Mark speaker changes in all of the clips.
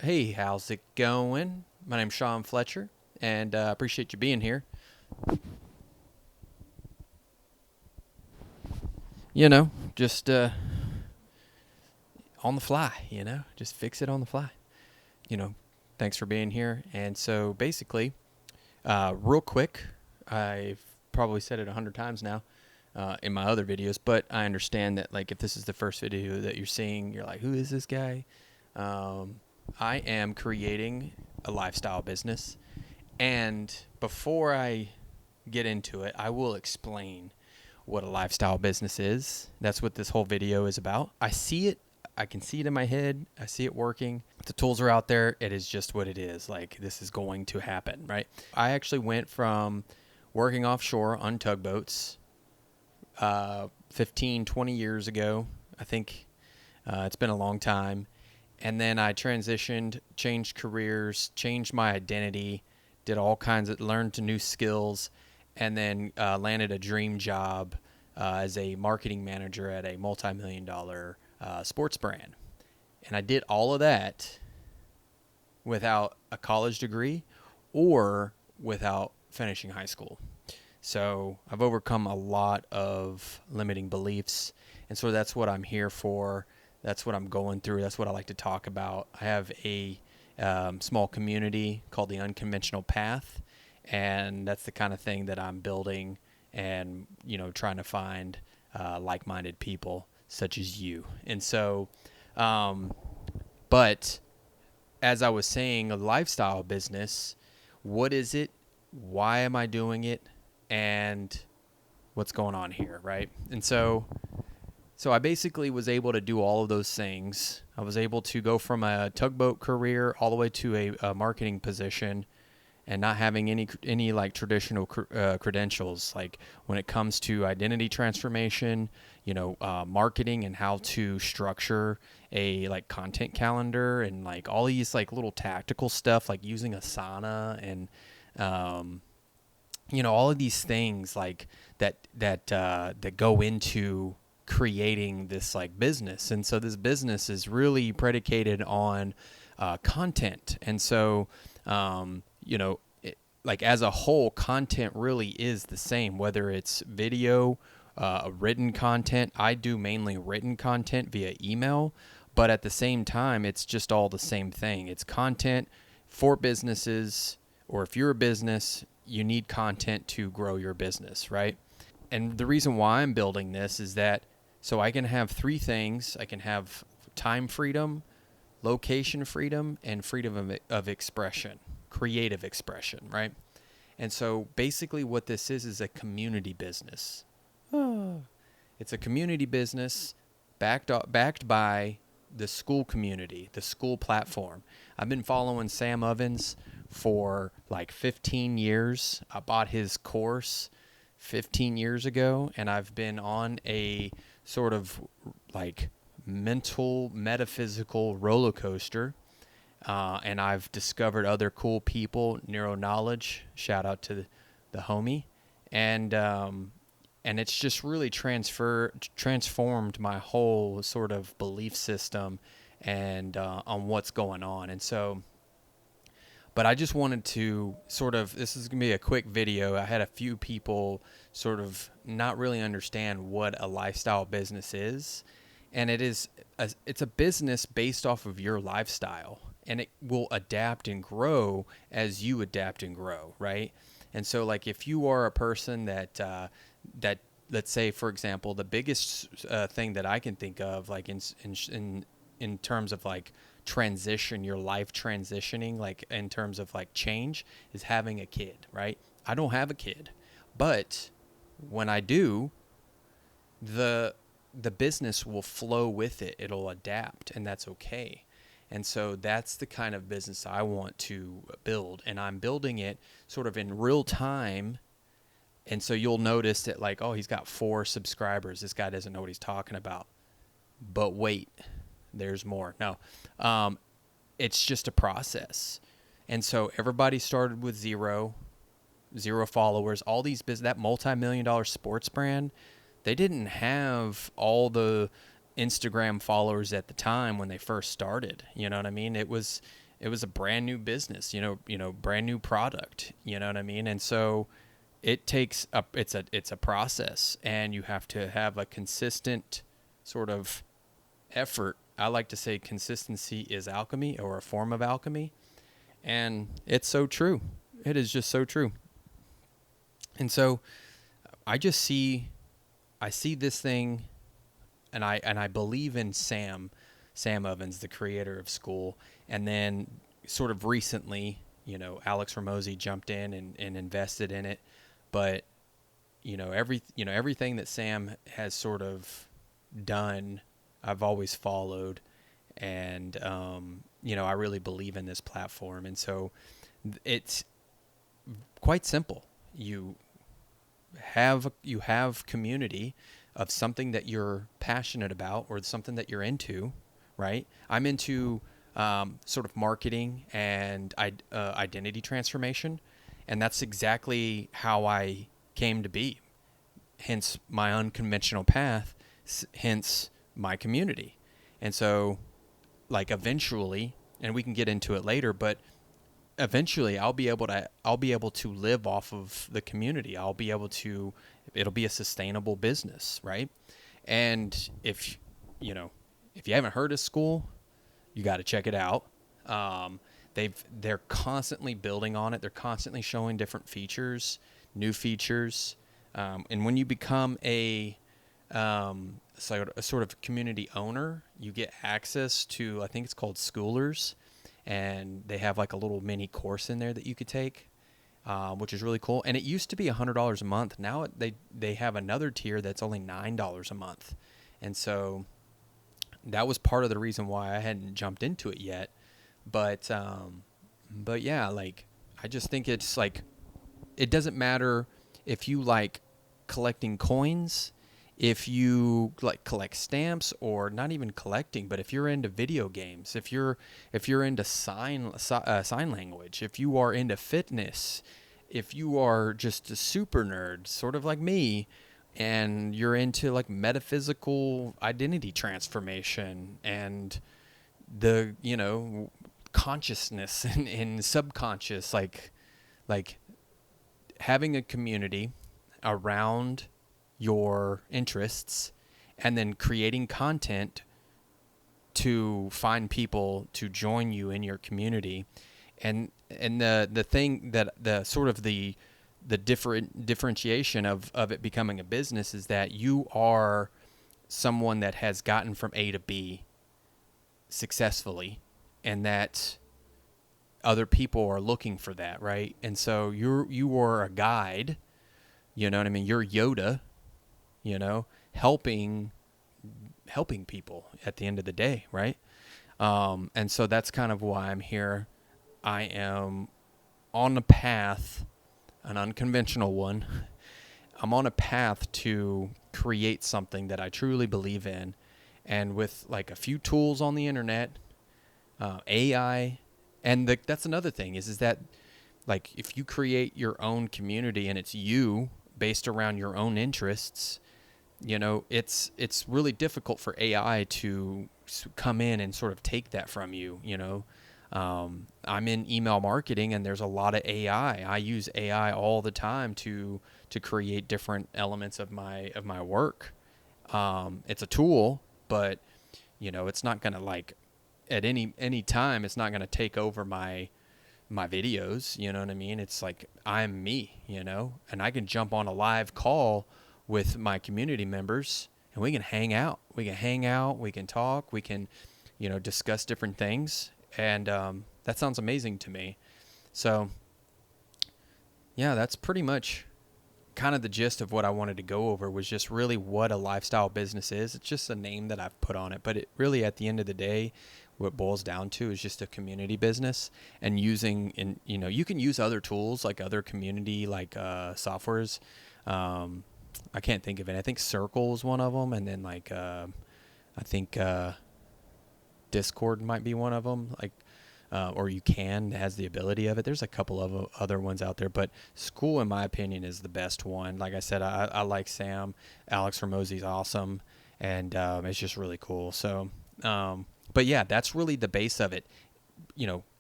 Speaker 1: Hey, how's it going? My name's Sean Fletcher, and appreciate you being here. Just on the fly, just fix it on the fly. You know, Thanks for being here. And so basically, real quick, I've probably said it 100 times now in my other videos, but I understand that, like, if this is the first video that you're seeing, you're like, who is this guy? Um, I am creating a lifestyle business. And before I get into it, I will explain what a lifestyle business is. That's what this whole video is about. I see it. I can see it in my head. I see it working. The tools are out there. It is just what it is. Like, this is going to happen, right? I actually went from working offshore on tugboats 15, 20 years ago. I think it's been a long time. And then I transitioned, changed careers, changed my identity, did all kinds of, learned new skills, and then landed a dream job as a marketing manager at a multi-million dollar sports brand. And I did all of that without a college degree or without finishing high school. So I've overcome a lot of limiting beliefs. And so that's what I'm here for. That's what I'm going through. That's what I like to talk about. I have a small community called the Unconventional Path. And that's the kind of thing that I'm building and, trying to find like-minded people such as you. And so, but as I was saying, a lifestyle business, what is it? Why am I doing it? And what's going on here, right? And so I basically was able to do all of those things. I was able to go from a tugboat career all the way to a marketing position, and not having any like traditional credentials, like when it comes to identity transformation, marketing, and how to structure a like content calendar, and like all these like little tactical stuff, like using Asana and all of these things like that go into creating this like business. And so this business is really predicated on content. And so like as a whole, content really is the same, whether it's video, written content. I do mainly written content via email, but at the same time, it's just all the same thing. It's content for businesses, or if you're a business, you need content to grow your business, right? And the reason why I'm building this is that so I can have three things. I can have time freedom, location freedom, and freedom of expression, creative expression, right? And so basically what this is a community business. It's a community business backed by the Skool community, the Skool platform. I've been following Sam Ovens for like 15 years. I bought his course 15 years ago, and I've been on a sort of like mental, metaphysical roller coaster. And I've discovered other cool people, Neuro Knowledge, shout out to the homie. And it's just really transformed my whole sort of belief system and on what's going on. And so, but I just wanted to sort of, this is going to be a quick video. I had a few people sort of not really understand what a lifestyle business is. And it's a business based off of your lifestyle, and it will adapt and grow as you adapt and grow, right? And so, like, if you are a person that let's say, for example, the biggest thing that I can think of, like in terms of like transition, your life transitioning, like in terms of like change, is having a kid, right? I don't have a kid, but when I do, the business will flow with it. It'll adapt, and that's okay. And so that's the kind of business I want to build, and I'm building it sort of in real time. And so you'll notice that, like, oh, he's got 4 subscribers. This guy doesn't know what he's talking about. But wait, there's more. No, it's just a process. And so everybody started with zero followers. All these that multi-million dollar sports brand, they didn't have all the Instagram followers at the time when they first started. You know what I mean? It was it was a brand new business, brand new product, you know what I mean? And so it takes it's a process, and you have to have a consistent sort of effort. I like to say consistency is alchemy, or a form of alchemy, and it's so true. It is just so true. And so I just see this thing, and I believe in Sam Ovens, the creator of Skool. And then sort of recently, Alex Ramosi jumped in and invested in it. But everything that Sam has sort of done, I've always followed. And I really believe in this platform. And so it's quite simple. You have community of something that you're passionate about, or something that you're into, right? I'm into sort of marketing and identity transformation, and that's exactly how I came to be. Hence my unconventional path, hence my community. And so, like, eventually, and we can get into it later, but eventually I'll be able to live off of the community. It'll be a sustainable business, right? And if you haven't heard of Skool, you got to check it out. They're constantly building on it. They're constantly showing different features, new features. And when you become a sort of community owner, you get access to, I think it's called Schoolers, and they have like a little mini course in there that you could take, which is really cool. And it used to be $100 a month. Now they have another tier that's only $9 a month. And so that was part of the reason why I hadn't jumped into it yet. But yeah, like, I just think it's like, it doesn't matter if you like collecting coins, if you like collect stamps, or not even collecting, but if you're into video games, if you're into sign language, if you are into fitness, if you are just a super nerd, sort of like me, and you're into like metaphysical identity transformation and the consciousness and subconscious, like having a community around your interests, and then creating content to find people to join you in your community. And the thing that the sort of the differentiation of it becoming a business is that you are someone that has gotten from A to B successfully, and that other people are looking for that, right? And so you are a guide, you know what I mean? You're Yoda, helping people at the end of the day, right? And so that's kind of why I'm here. I am on a path, an unconventional one. I'm on a path to create something that I truly believe in, and with like a few tools on the internet, AI, and that's another thing is that, like, if you create your own community and it's you based around your own interests, it's really difficult for AI to come in and sort of take that from you. I'm in email marketing, and there's a lot of AI. I use AI all the time to create different elements of my work. It's a tool, but it's not gonna, like, at any time, it's not gonna take over my videos. You know what I mean? It's like, I'm me, and I can jump on a live call with my community members, and we can hang out. We can talk. We can, discuss different things. And that sounds amazing to me. So, yeah, that's pretty much kind of the gist of what I wanted to go over, was just really what a lifestyle business is. It's just a name that I've put on it. But it really, at the end of the day, what it boils down to is just a community business, and you can use other tools, like other community, like softwares. I can't think of it. I think Circle is one of them. And then I think Discord might be one of them, or you can, has the ability of it. There's a couple of other ones out there, but Skool, in my opinion, is the best one. Like I said, I like Sam. Alex Ramosi's awesome, and it's just really cool. So, but yeah, that's really the base of it.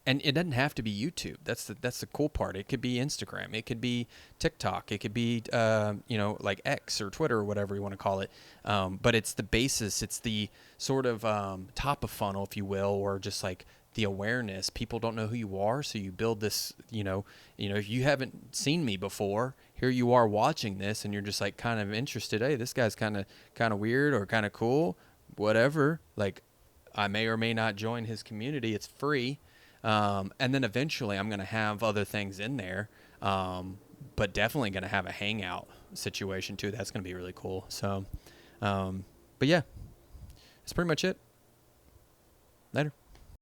Speaker 1: And it doesn't have to be YouTube. That's the cool part. It could be Instagram. It could be TikTok. It could be like X or Twitter or whatever you want to call it. But it's the basis. It's the sort of top of funnel, if you will, or just like the awareness. People don't know who you are, so you build this. If you haven't seen me before, here you are watching this, and you're just like kind of interested. Hey, this guy's kind of weird or kind of cool, whatever. Like, I may or may not join his community. It's free. And then eventually I'm going to have other things in there, but definitely going to have a hangout situation too. That's going to be really cool. So, but yeah, that's pretty much it. Later.